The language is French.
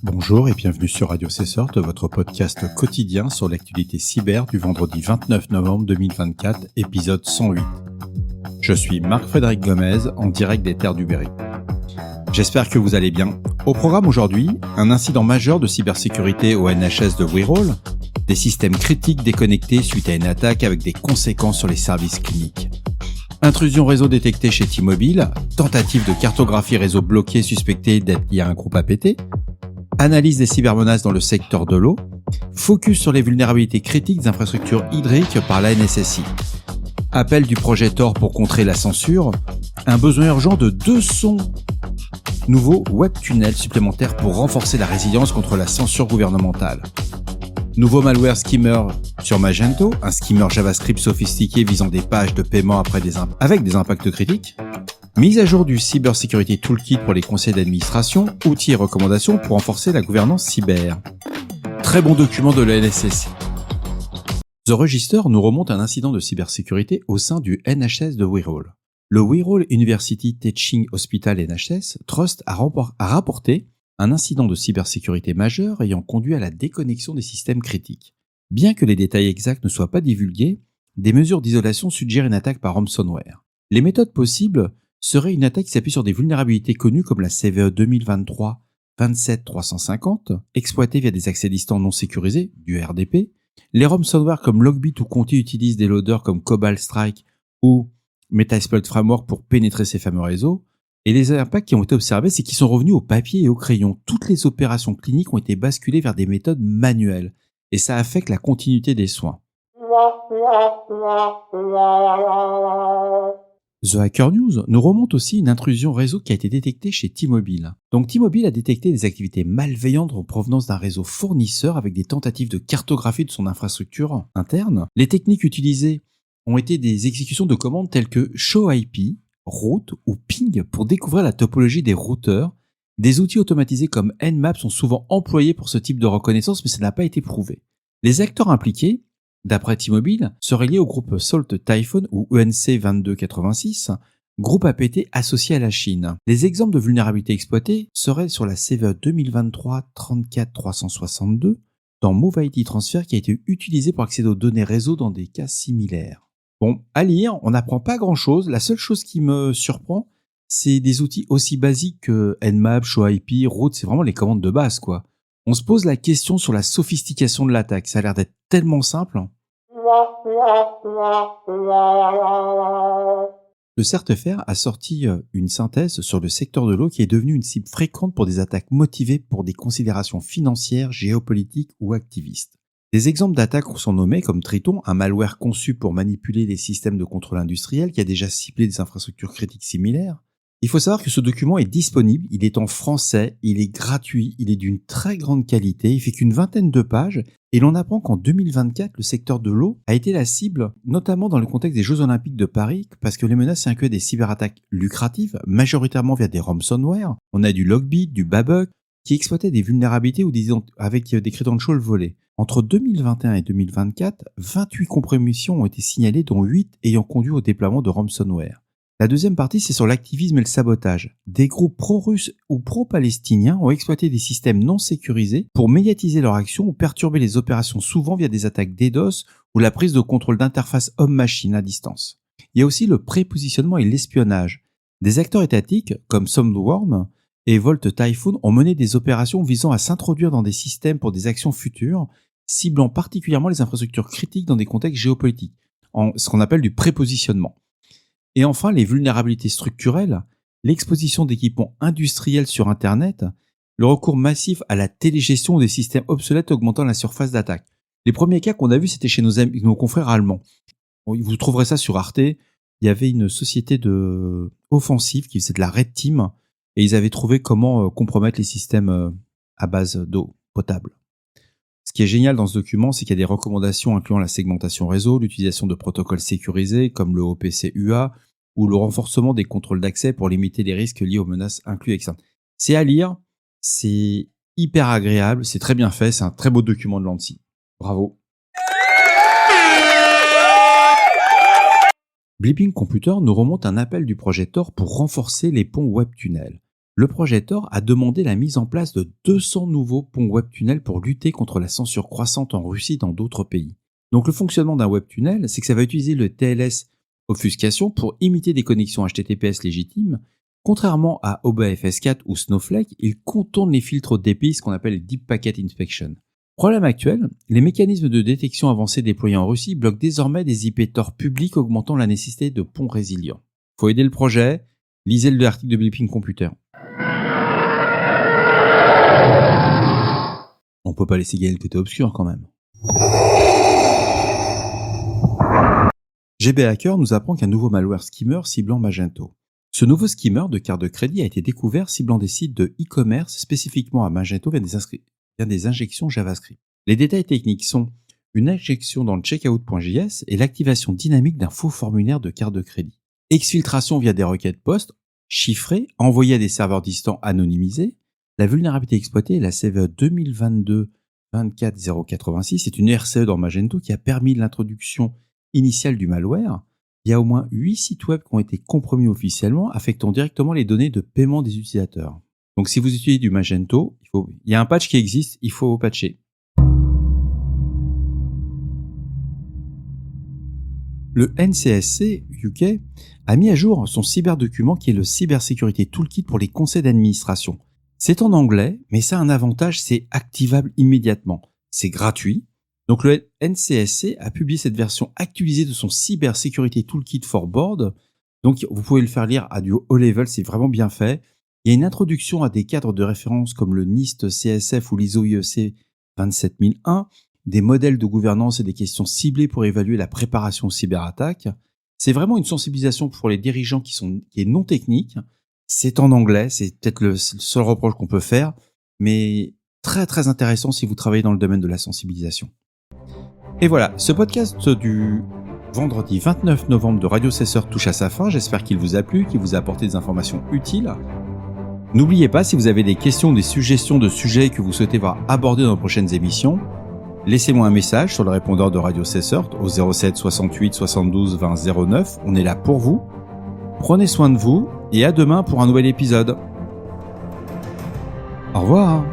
Bonjour et bienvenue sur Radio Cessort, votre podcast quotidien sur l'actualité cyber du vendredi 29 novembre 2024, épisode 108. Je suis Marc-Frédéric Gomez, en direct des terres du Berry. J'espère que vous allez bien. Au programme aujourd'hui, un incident majeur de cybersécurité au NHS de Wirral, des systèmes critiques déconnectés suite à une attaque avec des conséquences sur les services cliniques. Intrusion réseau détectée chez T-Mobile, tentative de cartographie réseau bloqué suspectée d'être liée à un groupe APT, analyse des cybermenaces dans le secteur de l'eau, focus sur les vulnérabilités critiques des infrastructures hydriques par la NSSI, appel du projet Tor pour contrer la censure, un besoin urgent de 200 nouveaux web tunnels supplémentaires pour renforcer la résilience contre la censure gouvernementale. Nouveau malware skimmer sur Magento, un skimmer JavaScript sophistiqué visant des pages de paiement avec des impacts critiques. Mise à jour du Cyber Security Toolkit pour les conseils d'administration, outils et recommandations pour renforcer la gouvernance cyber. Très bon document de la NSSI. The Register nous remonte un incident de cybersécurité au sein du NHS de Wirral. Le Wirral University Teaching Hospital NHS Trust a rapporté un incident de cybersécurité majeur ayant conduit à la déconnexion des systèmes critiques. Bien que les détails exacts ne soient pas divulgués, des mesures d'isolation suggèrent une attaque par ransomware. Les méthodes possibles serait une attaque qui s'appuie sur des vulnérabilités connues comme la CVE 2023-27350, exploitée via des accès distants non sécurisés, du RDP. Les ransomware comme Logbit ou Conti utilisent des loaders comme Cobalt Strike ou Metasploit Framework pour pénétrer ces fameux réseaux. Et les impacts qui ont été observés, c'est qu'ils sont revenus au papier et au crayon. Toutes les opérations cliniques ont été basculées vers des méthodes manuelles. Et ça affecte la continuité des soins. The Hacker News nous remonte aussi une intrusion réseau qui a été détectée chez T-Mobile. Donc T-Mobile a détecté des activités malveillantes en provenance d'un réseau fournisseur avec des tentatives de cartographie de son infrastructure interne. Les techniques utilisées ont été des exécutions de commandes telles que show IP, route ou ping pour découvrir la topologie des routeurs. Des outils automatisés comme Nmap sont souvent employés pour ce type de reconnaissance, mais ça n'a pas été prouvé. Les acteurs impliqués, d'après T-Mobile, serait lié au groupe Salt Typhoon ou ENC 2286, groupe APT associé à la Chine. Les exemples de vulnérabilités exploitées seraient sur la CVE 2023-34362 dans Move IT Transfer qui a été utilisé pour accéder aux données réseau dans des cas similaires. Bon, à lire, on n'apprend pas grand-chose. La seule chose qui me surprend, c'est des outils aussi basiques que Nmap, ShowIP, Route, c'est vraiment les commandes de base, quoi. On se pose la question sur la sophistication de l'attaque. Ça a l'air d'être tellement simple. Le Certefer a sorti une synthèse sur le secteur de l'eau qui est devenu une cible fréquente pour des attaques motivées pour des considérations financières, géopolitiques ou activistes. Des exemples d'attaques sont nommés comme Triton, un malware conçu pour manipuler les systèmes de contrôle industriel qui a déjà ciblé des infrastructures critiques similaires. Il faut savoir que ce document est disponible, il est en français, il est gratuit, il est d'une très grande qualité, il fait qu'une vingtaine de pages et l'on apprend qu'en 2024, le secteur de l'eau a été la cible, notamment dans le contexte des Jeux Olympiques de Paris, parce que les menaces incluaient des cyberattaques lucratives, majoritairement via des ransomware. On a du Logbit, du Babuk, qui exploitaient des vulnérabilités ou avec des credentials volés. Entre 2021 et 2024, 28 compromissions ont été signalées, dont 8 ayant conduit au déploiement de ransomware. La deuxième partie, c'est sur l'activisme et le sabotage. Des groupes pro-russes ou pro-palestiniens ont exploité des systèmes non sécurisés pour médiatiser leur action ou perturber les opérations, souvent via des attaques DDoS ou la prise de contrôle d'interface homme-machine à distance. Il y a aussi le prépositionnement et l'espionnage. Des acteurs étatiques, comme Soundworm et Volt Typhoon, ont mené des opérations visant à s'introduire dans des systèmes pour des actions futures, ciblant particulièrement les infrastructures critiques dans des contextes géopolitiques, en ce qu'on appelle du prépositionnement. Et enfin, les vulnérabilités structurelles, l'exposition d'équipements industriels sur Internet, le recours massif à la télégestion des systèmes obsolètes augmentant la surface d'attaque. Les premiers cas qu'on a vus, c'était chez nos confrères allemands. Vous trouverez ça sur Arte. Il y avait une société de offensive qui faisait de la Red Team et ils avaient trouvé comment compromettre les systèmes à base d'eau potable. Ce qui est génial dans ce document, c'est qu'il y a des recommandations incluant la segmentation réseau, l'utilisation de protocoles sécurisés comme le OPC UA ou le renforcement des contrôles d'accès pour limiter les risques liés aux menaces inclus externes. C'est à lire, c'est hyper agréable, c'est très bien fait, c'est un très beau document de l'ANSSI. Bravo. Blipping Computer nous remonte un appel du projet Tor pour renforcer les ponts web tunnels. le projet Tor a demandé la mise en place de 200 nouveaux ponts web-tunnels pour lutter contre la censure croissante en Russie et dans d'autres pays. Donc le fonctionnement d'un web-tunnel, c'est que ça va utiliser le TLS obfuscation pour imiter des connexions HTTPS légitimes. Contrairement à OBFS4 ou Snowflake, il contourne les filtres DPI, ce qu'on appelle Deep Packet Inspection. Problème actuel, les mécanismes de détection avancés déployés en Russie bloquent désormais des IP Tor publics, augmentant la nécessité de ponts résilients. Faut aider le projet, lisez l'article de Blipping Computer. On peut pas laisser gagner le côté obscur quand même. GB Hacker nous apprend qu'un nouveau malware skimmer ciblant Magento. Ce nouveau skimmer de carte de crédit a été découvert ciblant des sites de e-commerce spécifiquement à Magento via des injections JavaScript. Les détails techniques sont une injection dans le checkout.js et l'activation dynamique d'un faux formulaire de carte de crédit. Exfiltration via des requêtes POST chiffrées envoyées à des serveurs distants anonymisés. La vulnérabilité exploitée est la CVE 2022-24086. C'est une RCE dans Magento qui a permis l'introduction initiale du malware. Il y a au moins 8 sites web qui ont été compromis officiellement, affectant directement les données de paiement des utilisateurs. Donc si vous utilisez du Magento, il y a un patch qui existe, il faut patcher. Le NCSC UK a mis à jour son cyberdocument qui est le Cybersecurity Toolkit pour les conseils d'administration. C'est en anglais, mais ça a un avantage, c'est activable immédiatement. C'est gratuit. Donc le NCSC a publié cette version actualisée de son Cybersecurity Toolkit for Board. Donc vous pouvez le faire lire à du haut level, c'est vraiment bien fait. Il y a une introduction à des cadres de référence comme le NIST CSF ou l'ISO IEC 27001, des modèles de gouvernance et des questions ciblées pour évaluer la préparation aux cyberattaques. C'est vraiment une sensibilisation pour les dirigeants qui est non technique. C'est en anglais, c'est peut-être le seul reproche qu'on peut faire, mais très très intéressant si vous travaillez dans le domaine de la sensibilisation. Et voilà, ce podcast du vendredi 29 novembre de Radio Cesseur touche à sa fin. J'espère qu'il vous a plu, qu'il vous a apporté des informations utiles. N'oubliez pas, si vous avez des questions, des suggestions de sujets que vous souhaitez voir abordés dans nos prochaines émissions, laissez-moi un message sur le répondeur de Radio Cesseur au 07 68 72 20 09. On est là pour vous. Prenez soin de vous et à demain pour un nouvel épisode. Au revoir.